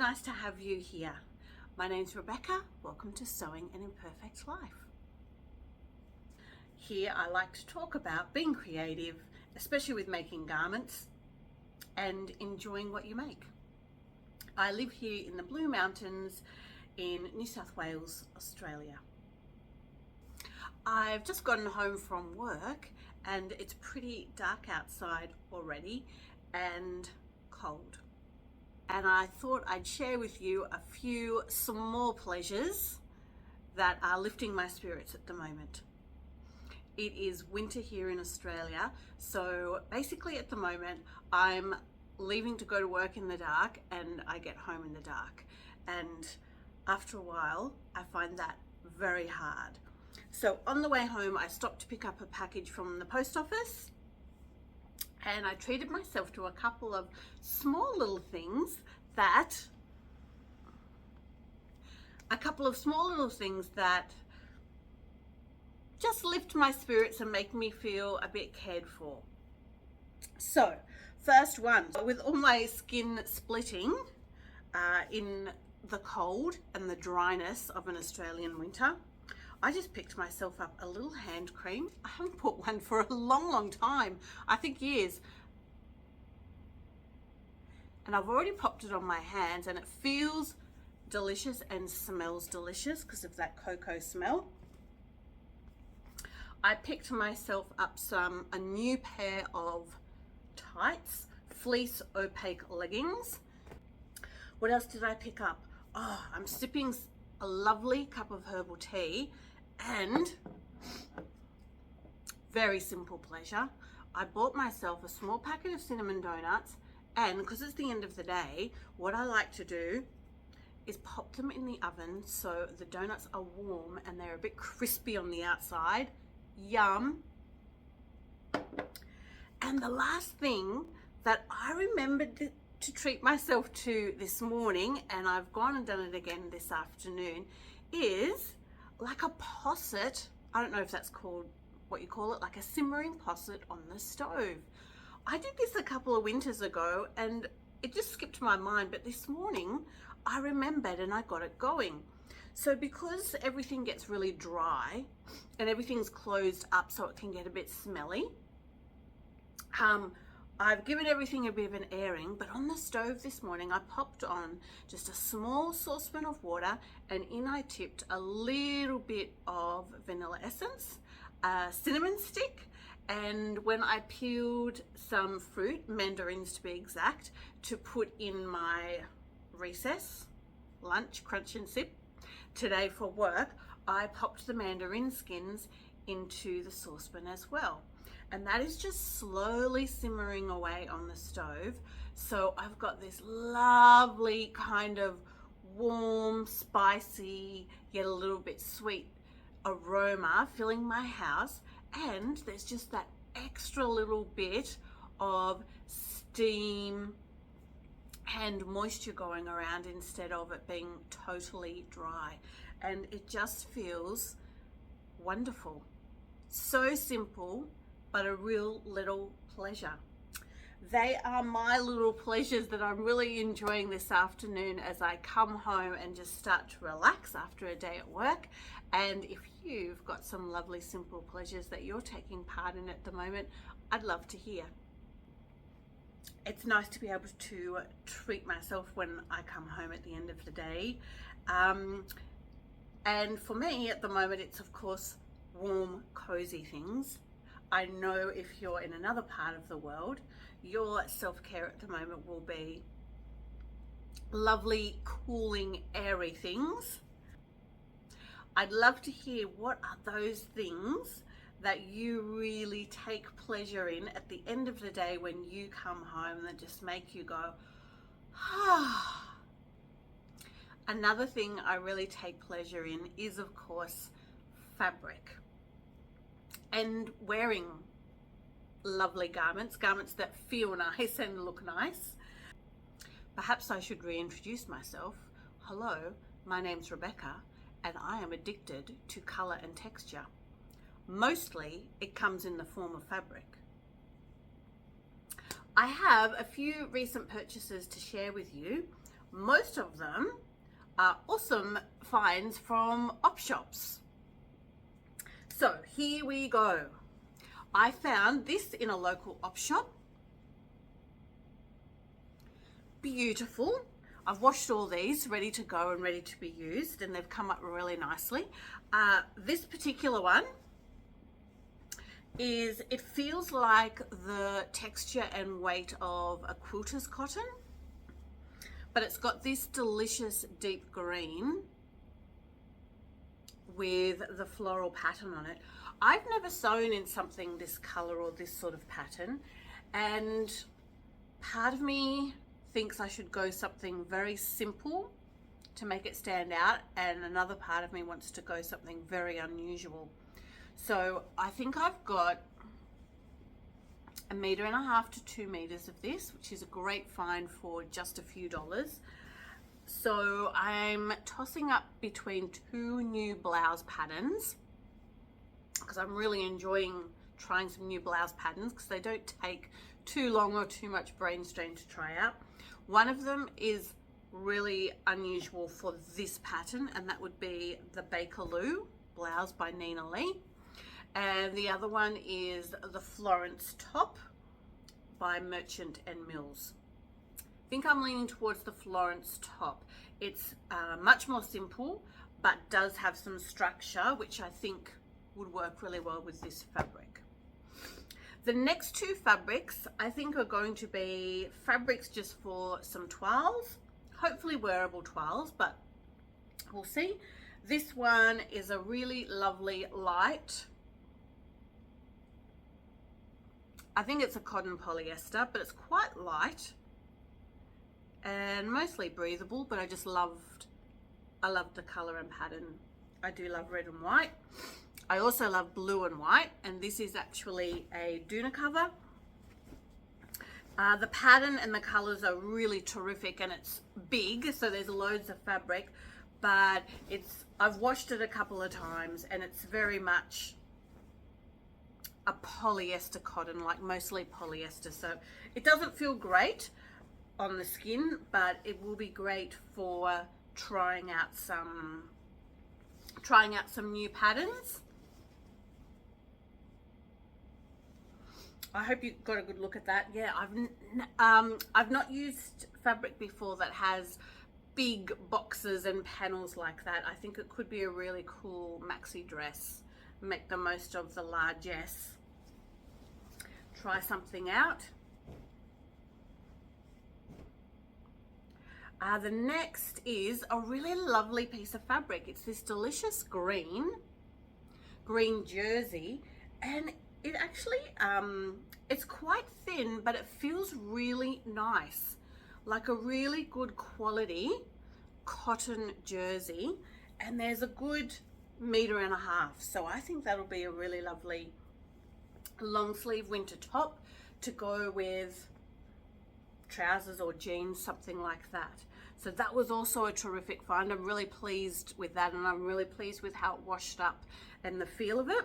nice to have you here. My name's Rebecca. Welcome to Sewing an Imperfect Life. Here I like to talk about being creative, especially with making garments and enjoying what you make. I live here in the Blue Mountains in New South Wales, Australia. I've just gotten home from work and it's pretty dark outside already and cold. And I thought I'd share with you a few small pleasures that are lifting my spirits at the moment. It is winter here in Australia, so basically at the moment I'm leaving to go to work in the dark and I get home in the dark. And after a while, I find that very hard. So on the way home, I stopped to pick up a package from the post office and I treated myself to a couple of small little things that just lift my spirits and make me feel a bit cared for. So first one, with all my skin splitting in the cold and the dryness of an Australian winter, I just picked myself up a little hand cream. I haven't bought one for a long time, I think years. And I've already popped it on my hands and it feels delicious and smells delicious because of that cocoa smell. I picked myself up a new pair of tights, fleece opaque leggings. What else did I pick up? Oh, I'm sipping a lovely cup of herbal tea and very simple pleasure. I bought myself a small packet of cinnamon donuts, and because it's the end of the day, what I like to do is pop them in the oven so the donuts are warm and they're a bit crispy on the outside. Yum. And the last thing that I remembered to treat myself to this morning, and I've gone and done it again this afternoon, is like a posset. I don't know if that's called what you call it, like a simmering posset on the stove. I did this a couple of winters ago and it just skipped my mind, but this morning I remembered and I got it going. So because everything gets really dry and everything's closed up so it can get a bit smelly, I've given everything a bit of an airing, but on the stove this morning, I popped on just a small saucepan of water and in I tipped a little bit of vanilla essence, a cinnamon stick, and when I peeled some fruit, mandarins to be exact, to put in my recess, lunch, crunch and sip today for work, I popped the mandarin skins into the saucepan as well. And that is just slowly simmering away on the stove. So I've got this lovely kind of warm, spicy, yet a little bit sweet aroma filling my house. And there's just that extra little bit of steam and moisture going around instead of it being totally dry. And it just feels wonderful. So simple, but a real little pleasure. They are my little pleasures that I'm really enjoying this afternoon as I come home and just start to relax after a day at work. And if you've got some lovely simple pleasures that you're taking part in at the moment, I'd love to hear. It's nice to be able to treat myself when I come home at the end of the day. And for me at the moment, it's of course warm, cozy things. I know if you're in another part of the world, your self-care at the moment will be lovely, cooling, airy things. I'd love to hear what are those things that you really take pleasure in at the end of the day when you come home that just make you go, ah. Another thing I really take pleasure in is of course fabric. And wearing lovely garments that feel nice and look nice. Perhaps I should reintroduce myself. Hello, my name's Rebecca and I am addicted to colour and texture. Mostly it comes in the form of fabric. I have a few recent purchases to share with you. most of them are awesome finds from op shops. So here we go. I found this in a local op shop. Beautiful. I've washed all these ready to go and ready to be used, and they've come up really nicely. This particular one it feels like the texture and weight of a quilter's cotton, but it's got this delicious deep green with the floral pattern on it. I've never sewn in something this color or this sort of pattern, and part of me thinks I should go something very simple to make it stand out, and another part of me wants to go something very unusual. So I think I've got 1.5 meters to 2 meters of this, which is a great find for just a few dollars. So I'm tossing up between 2 new blouse patterns, because I'm really enjoying trying some new blouse patterns because they don't take too long or too much brain strain to try out. One of them is really unusual for this pattern, and that would be the Bakerloo blouse by Nina Lee. And the other one is the Florence top by Merchant and Mills. I think I'm leaning towards the Florence top. It's much more simple, but does have some structure, which I think would work really well with this fabric. The next 2 fabrics I think are going to be fabrics just for some toiles, hopefully wearable toiles, but we'll see. This one is a really lovely light, I think it's a cotton polyester, but it's quite light and mostly breathable, but I loved the color and pattern. I do love red and white. I also love blue and white, and this is actually a doona cover. The pattern and the colors are really terrific, and it's big, so there's loads of fabric, but I've washed it a couple of times, and it's very much a polyester cotton, like mostly polyester. So it doesn't feel great on the skin, but it will be great for trying out some new patterns. I hope you got a good look at that. Yeah, I've not used fabric before that has big boxes and panels like that. I think it could be a really cool maxi dress. Make the most of the largesse. Try something out. The next is a really lovely piece of fabric. It's this delicious green jersey, and it actually it's quite thin, but it feels really nice, like a really good quality cotton jersey, and there's a good 1.5 meters. So I think that'll be a really lovely long sleeve winter top to go with trousers or jeans, something like that. So that was also a terrific find. I'm really pleased with that, and I'm really pleased with how it washed up and the feel of it.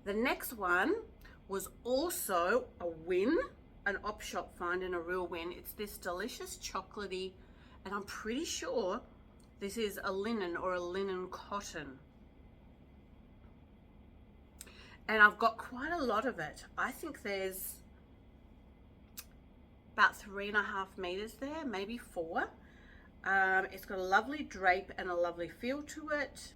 The next one was also a win, an op shop find and a real win. It's this delicious chocolatey, and I'm pretty sure this is a linen or a linen cotton. And I've got quite a lot of it. I think there's about 3.5 meters there, maybe 4. It's got a lovely drape and a lovely feel to it.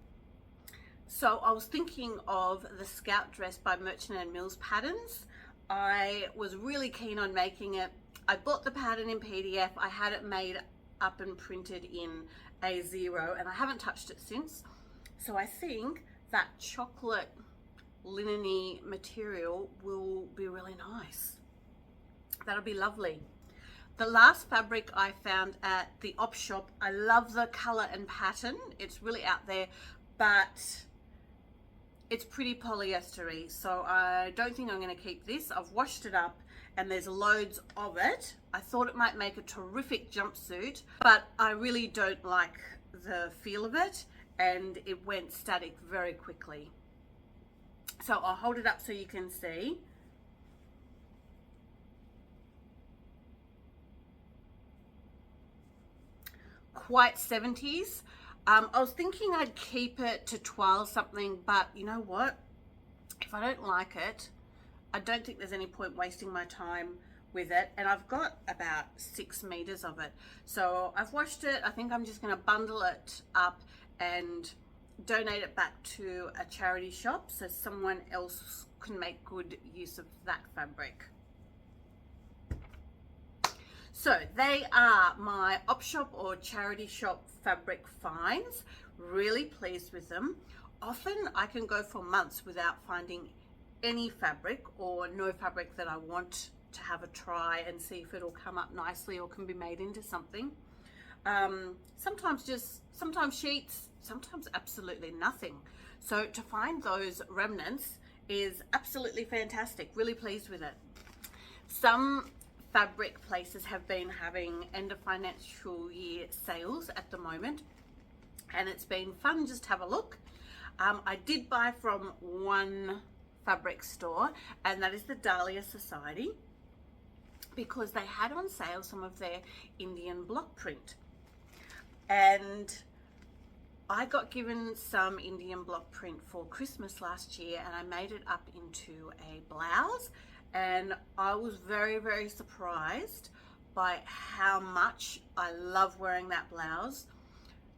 So I was thinking of the Scout dress by Merchant and Mills patterns. I was really keen on making it. I bought the pattern in PDF. I had it made up and printed in A0, and I haven't touched it since. So I think that chocolate linen-y material will be really nice. That'll be lovely. The last fabric I found at the op shop, I love the color and pattern. It's really out there, but it's pretty polyester-y, so I don't think I'm going to keep this. I've washed it up and there's loads of it. I thought it might make a terrific jumpsuit, but I really don't like the feel of it, and it went static very quickly. So I'll hold it up so you can see. quite 70s. I was thinking I'd keep it to twirl something, but you know what? If I don't like it, I don't think there's any point wasting my time with it. And I've got about 6 meters of it. So I've washed it. I think I'm just going to bundle it up and donate it back to a charity shop so someone else can make good use of that fabric. So they are my op shop or charity shop fabric finds. Really pleased with them. Often I can go for months without finding any fabric or no fabric that I want to have a try and see if it'll come up nicely or can be made into something. Sometimes sheets, sometimes absolutely nothing. So to find those remnants is absolutely fantastic. Really pleased with it. Some fabric places have been having end of financial year sales at the moment, and it's been fun just to have a look. I did buy from one fabric store, and that is the Dahlia Society, because they had on sale some of their Indian block print. And I got given some Indian block print for Christmas last year, and I made it up into a blouse, and I was very, very surprised by how much I love wearing that blouse.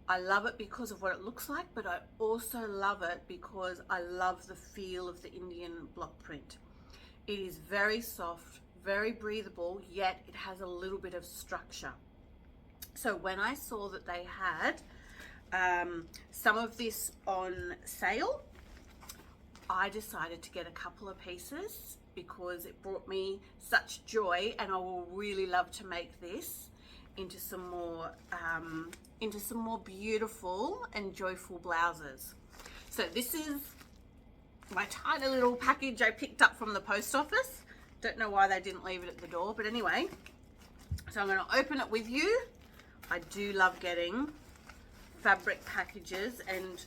I love it because of what it looks like, but I also love it because I love the feel of the Indian block print. It is very soft, very breathable, yet it has a little bit of structure. So when I saw that they had some of this on sale, I decided to get a couple of pieces because it brought me such joy, and I will really love to make this into some more beautiful and joyful blouses. So this is my tiny little package I picked up from the post office. Don't know why they didn't leave it at the door, but anyway, so I'm going to open it with you. I do love getting fabric packages, and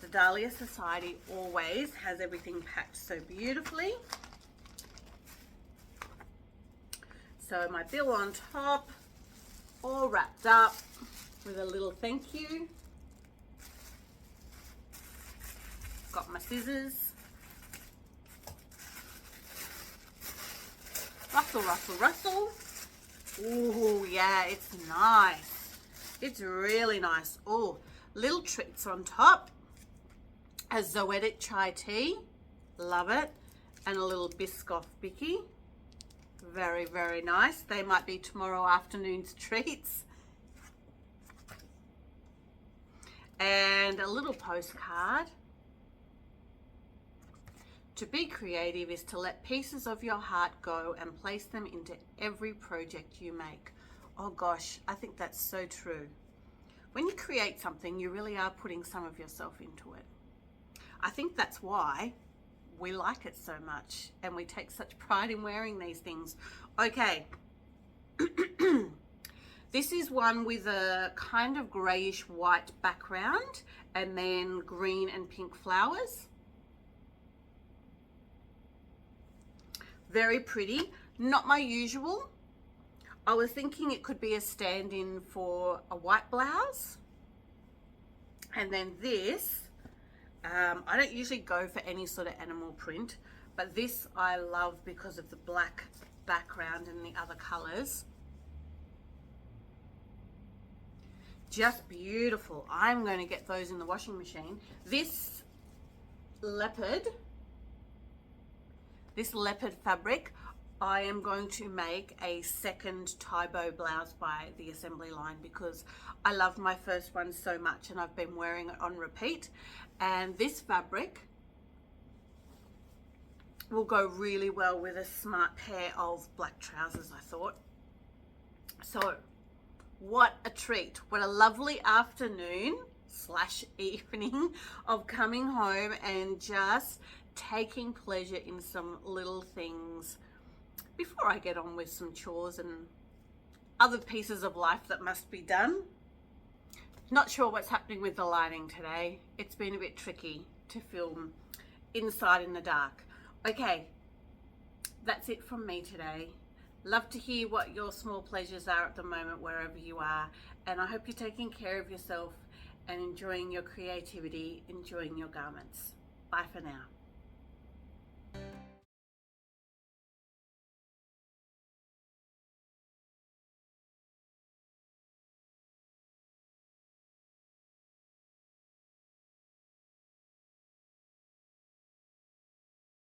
the Dahlia Society always has everything packed so beautifully. So my bill on top, all wrapped up with a little thank you. Got my scissors. Rustle, rustle, rustle. Ooh, yeah, it's nice. It's really nice. Oh, little treats on top. A Zoetic chai tea. Love it. And a little Biscoff Bicky. Very, very nice. They might be tomorrow afternoon's treats. And a little postcard. To be creative is to let pieces of your heart go and place them into every project you make. Oh gosh, I think that's so true. When you create something, you really are putting some of yourself into it. I think that's why we like it so much and we take such pride in wearing these things. Okay. This is one with a kind of grayish white background and then green and pink flowers. Very pretty. Not my usual. I was thinking it could be a stand-in for a white blouse. And then this, I don't usually go for any sort of animal print, but this I love because of the black background and the other colors. Just beautiful. I'm going to get those in the washing machine. This leopard fabric, I am going to make a second tie bow blouse by the assembly line because I love my first one so much and I've been wearing it on repeat. And this fabric will go really well with a smart pair of black trousers, I thought. So what a treat. What a lovely afternoon / evening of coming home and just taking pleasure in some little things before I get on with some chores and other pieces of life that must be done. Not sure what's happening with the lighting today. It's been a bit tricky to film inside in the dark. Okay, that's it from me today. Love to hear what your small pleasures are at the moment, wherever you are. And I hope you're taking care of yourself and enjoying your creativity, enjoying your garments. Bye for now.